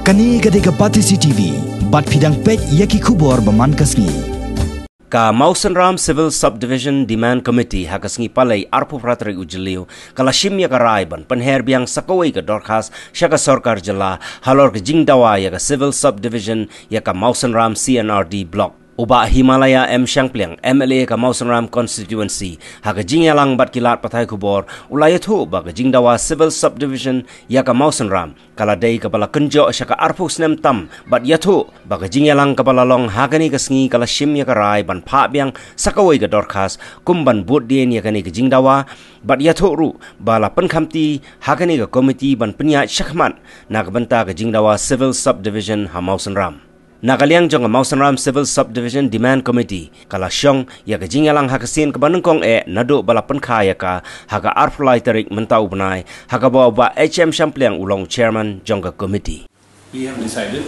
Kani gadega pati CCTV, bat pidang pet yaki kubor baman kasni. Ka Mawson Ram Civil Subdivision Demand Committee hakasngi palay arpu pratri ujliu kala shimya ka raiban penher biang sakawai ka dorkas syaka sorkar jela halor ke jingdawa ya ka Civil Subdivision ya ka Mawson Ram CNRD block. Uba Himalaya M. Shangpliang, MLA ka Mawson Ram constituency, haga jingyalang bat kilat patay kubor, ulayatho ba ka jingdawa Civil Subdivision ya ka Mawson Ram, kaladay ka pala kunjo siya ka arpus nem tam, bat yatho ba ka jingyalang ka pala long hagani ka sngi kala shim ya ka rai ban pa biang sakaway ka dorkas, kumban bud din ya kani ka jingdawa, bat yatho ru bala penkamti hagani ka komiti ban penyat syakman, nagbanta ka jingdawa Civil Subdivision ha Mawson Ram. Nakaliang jong Mawson Ram Civil Subdivision Demand Committee kala syong ya ka jingyalang hakasin ka banengkong nado balapan kaya ka haga arflay tarik mentau benai haga bawa ba HM Shangpliang ulong chairman jong ka committee. We have decided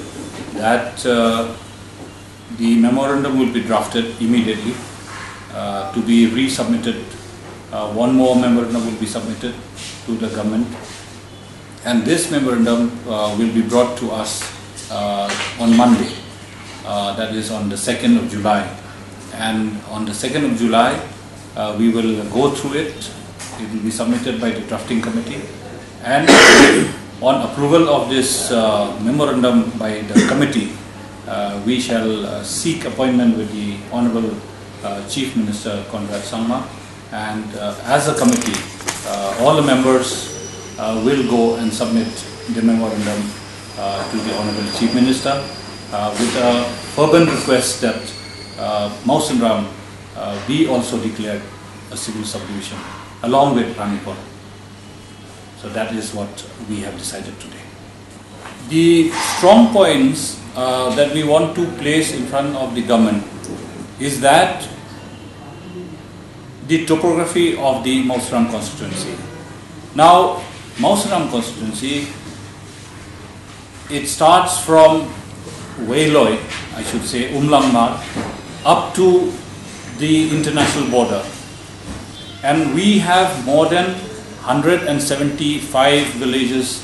that the memorandum will be drafted immediately to be resubmitted. One more memorandum will be submitted to the government, and this memorandum will be brought to us on Monday. That is on the 2nd of July, and on the 2nd of July we will go through it. It will be submitted by the drafting committee, and on approval of this memorandum by the committee, we shall seek appointment with the Honorable Chief Minister Conrad Sangma, and as a committee all the members will go and submit the memorandum to the Honorable Chief Minister with a fervent request that Mawson Ram be also declared a civil subdivision along with Ranipur. So that is what we have decided today. The strong points that we want to place in front of the government is that the topography of the Mawson Ram constituency. Now, Mawson Ram constituency, it starts from Wailoi, I should say, Umlangmar, up to the international border. And we have more than 175 villages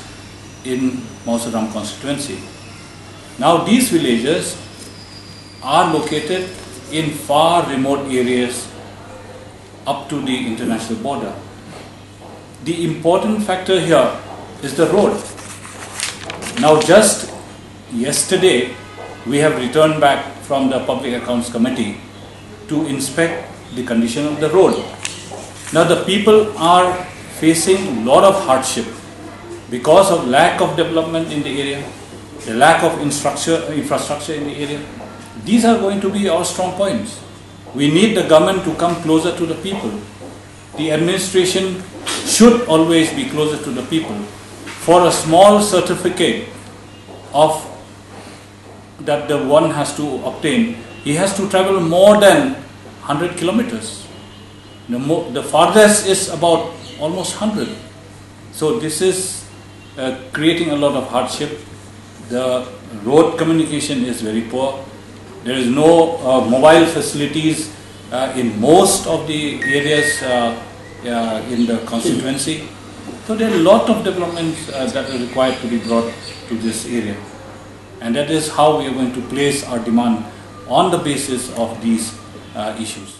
in Mawson Ram constituency. Now these villages are located in far remote areas up to the international border. The important factor here is the road. Now just yesterday, we have returned back from the Public Accounts Committee to inspect the condition of the road. Now the people are facing a lot of hardship because of lack of development in the area, the lack of infrastructure in the area. These are going to be our strong points. We need the government to come closer to the people. The administration should always be closer to the people. For a small certificate of that the one has to obtain, he has to travel more than 100 kilometers. The farthest is about almost 100. So this is creating a lot of hardship. The road communication is very poor. There is no mobile facilities in most of the areas in the constituency. So there are a lot of developments that are required to be brought to this area. And that is how we are going to place our demand on the basis of these issues.